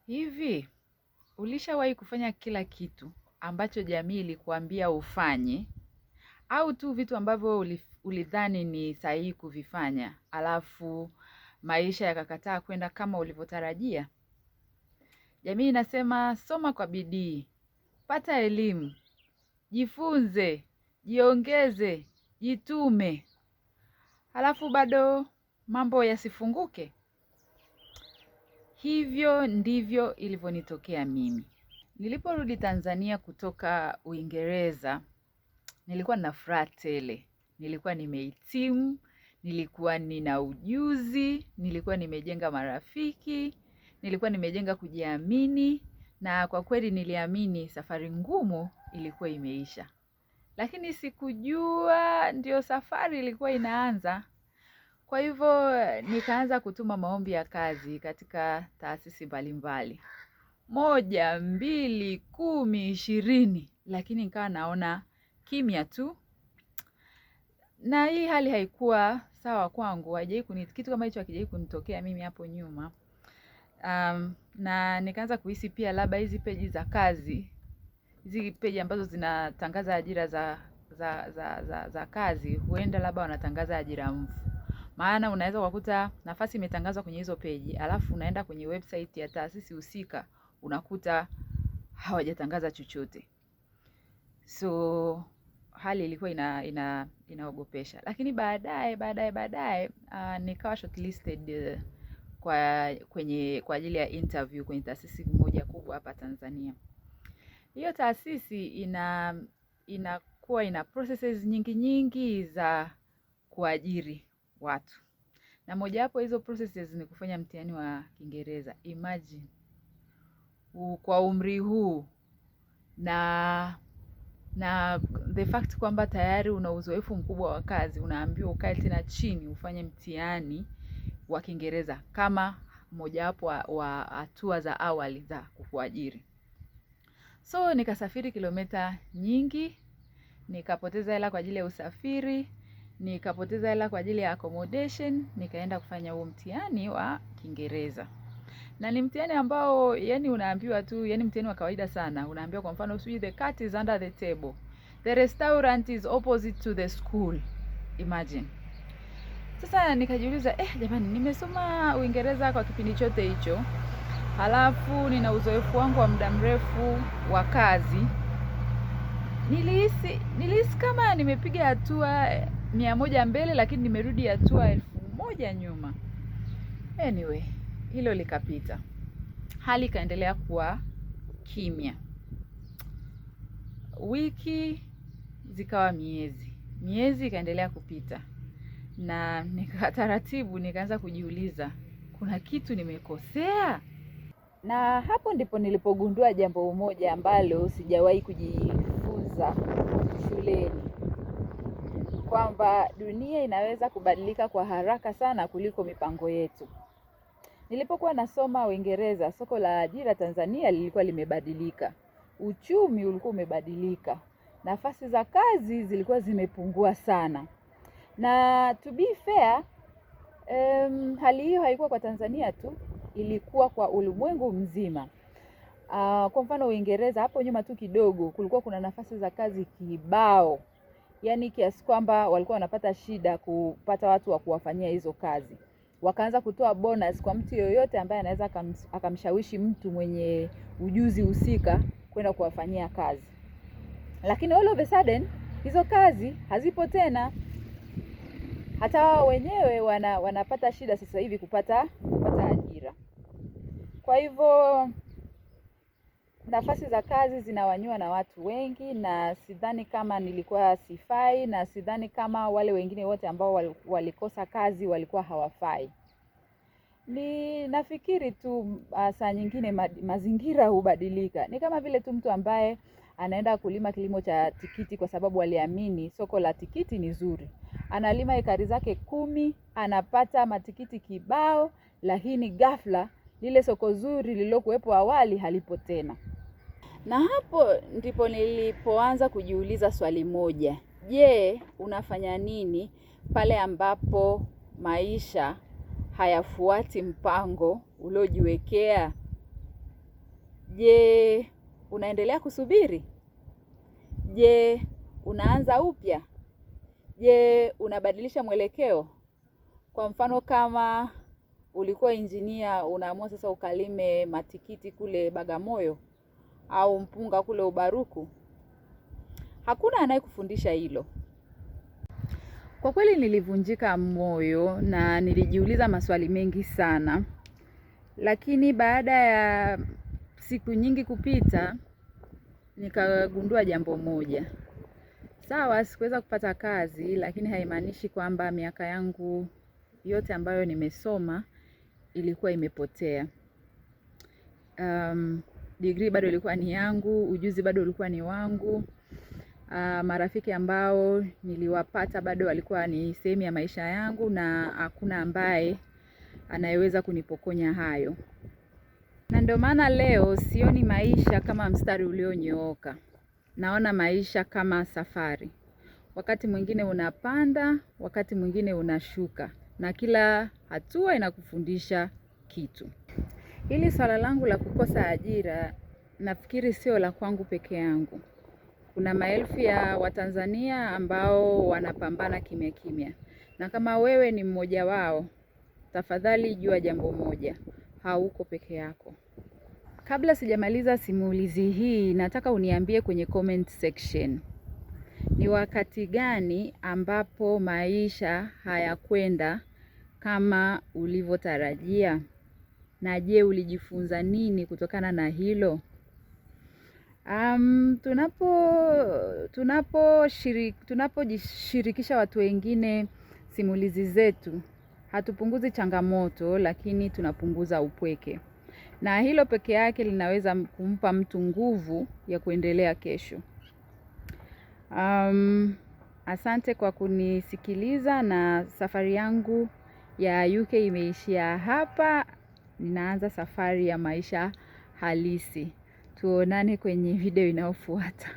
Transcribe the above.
Hivi, ulishawahi kufanya kila kitu ambacho jamii ilikuambia ufanye, au tu vitu ambavyo ulidhani ni sahihi kuvifanya, alafu maisha yakakataa kwenda kama ulivyotarajia? Jamii inasema soma kwa bidii, pata elimu, jifunze, jiongeze, jitume, alafu bado mambo yasifunguke. Hivyo ndivyo ilivyonitokea mimi. Niliporudi Tanzania kutoka Uingereza, nilikuwa na furaha tele. Nilikuwa nimehitimu, nilikuwa nina ujuzi, nilikuwa nimejenga marafiki, nilikuwa nimejenga kujiamini, na kwa kweli niliamini safari ngumu ilikuwa imeisha. Lakini sikujua ndio safari ilikuwa inaanza. Kwa hivyo nikaanza kutuma maombi ya kazi katika taasisi mbalimbali. 1, 2, 10, 20, lakini nikawa naona kimya tu. Na hii hali haikuwa sawa kwangu, kitu kama hicho hakijawahi kunitokea mimi hapo nyuma. Na nikaanza kuhisi pia labda hizi peji za kazi, hizi peji ambazo zinatangaza ajira za kazi, huenda labda wanatangaza ajira mfu. Maana unaweza kukuta nafasi imetangazwa kwenye hizo peji, alafu unaenda kwenye website ya taasisi husika, unakuta hawajatangaza chochote. So hali ilikuwa inaogopesha. Lakini baadaye nikawa shortlisted kwa ajili ya interview kwenye taasisi moja kubwa hapa Tanzania. Hiyo taasisi inakuwa ina processes nyingi za kuajiri watu. Na mojawapo hizo processes ni kufanya mtihani wa Kiingereza. Imagine kwa umri huu na the fact kwamba tayari una uzoefu mkubwa wa kazi, unaambiwa ukae tena chini ufanye mtihani wa Kiingereza kama mojawapo wa hatua za awali za kukuajiri. So nikasafiri kilomita nyingi, nikapoteza hela kwa ajili ya usafiri, nikapoteza hela kwa ajili ya accommodation, nikaenda kufanya huo mtihani wa Kiingereza. Na ni mtihani ambao yani unaambiwa tu, yani mtihani wa kawaida sana. Unaambiwa kwa mfano, the cat is under the table, the restaurant is opposite to the school. Imagine. Sasa nikajiuliza, jamani, nimesoma Uingereza kwa kipindi chote hicho, halafu nina uzoefu wangu wa muda mrefu wa kazi. Nilihisi kama nimepiga hatua 100 mbele, lakini nimerudi hatua 1000 nyuma. Anyway, hilo likapita. Hali ikaendelea kuwa kimya. Wiki zikawa miezi ikaendelea kupita. Na taratibu nikaanza kujiuliza, kuna kitu nimekosea? Na hapo ndipo nilipogundua jambo moja ambalo sijawahi kujifunza shuleni, kwamba dunia inaweza kubadilika kwa haraka sana kuliko mipango yetu. Nilipokuwa nasoma Uingereza, soko la ajira Tanzania lilikuwa limebadilika. Uchumi ulikuwa umebadilika. Nafasi za kazi zilikuwa zimepungua sana. Na to be fair, hali hiyo haikuwa kwa Tanzania tu, ilikuwa kwa ulimwengu mzima. Kwa mfano Uingereza, hapo nyuma tu kidogo, kulikuwa kuna nafasi za kazi kibao. Yani kiasi kwamba walikuwa wanapata shida kupata watu wa kuwafanyia hizo kazi. Wakaanza kutoa bonus kwa mtu yoyote ambaye anaweza akamshawishi mtu mwenye ujuzi husika kwenda kuwafanyia kazi. Lakini all of a sudden hizo kazi hazipo tena. Hata wao wenyewe wanapata shida sasa hivi kupata ajira. Kwa hivyo nafasi za kazi zinawanywa na watu wengi, na sidhani kama nilikuwa sifai, na sidhani kama wale wengine wote ambao walikosa kazi walikuwa hawafai. Nafikiri tu saa nyingine mazingira hubadilika. Ni kama vile tu mtu ambaye anaenda kulima kilimo cha tikiti kwa sababu aliamini soko la tikiti ni zuri. Analima ekari zake 10, anapata matikiti kibao, lakini ghafla lile soko zuri lililokuwepo awali halipo tena. Na hapo ndipo nilipoanza kujiuliza swali moja. Je, unafanya nini pale ambapo maisha hayafuati mpango uliojiwekea? Je, unaendelea kusubiri? Je, unaanza upya? Je, unabadilisha mwelekeo? Kwa mfano kama ulikuwa injinia, unaamua sasa ukalime matikiti kule Bagamoyo au mpunga kule Ubaruku. Hakuna anayekufundisha hilo. Kwa kweli nilivunjika moyo na nilijiuliza maswali mengi sana. Lakini baada ya siku nyingi kupita, nikagundua jambo moja. Sawa, sikuweza kupata kazi, lakini haimaanishi kwamba miaka yangu yote ambayo nimesoma ilikuwa imepotea. Degree bado ilikuwa ni yangu, ujuzi bado ulikuwa ni wangu. Marafiki ambao niliwapata bado walikuwa ni sehemu ya maisha yangu, na hakuna ambaye anayeweza kunipokonya hayo. Na ndio maana leo sioni maisha kama mstari ulionyooka. Naona maisha kama safari. Wakati mwingine unapanda, wakati mwingine unashuka, na kila hatua inakufundisha kitu. Hili swala langu la kukosa ajira, nafikiri sio la kwangu peke yangu. Kuna maelfu ya Watanzania ambao wanapambana kimya kimya. Na kama wewe ni mmoja wao, tafadhali jua jambo moja, hauko peke yako. Kabla sijamaliza simulizi hii, nataka uniambie kwenye comment section. Ni wakati gani ambapo maisha hayakwenda kama ulivyotarajia? Na je, ulijifunza nini kutokana na hilo? Tunapojishirikisha watu wengine simulizi zetu, hatupunguzi changamoto, lakini tunapunguza upweke. Na hilo peke yake linaweza kumpa mtu nguvu ya kuendelea kesho. Asante kwa kunisikiliza, na safari yangu ya UK imeishia hapa. Ninaanza safari ya maisha halisi. Tuonane kwenye video inayofuata.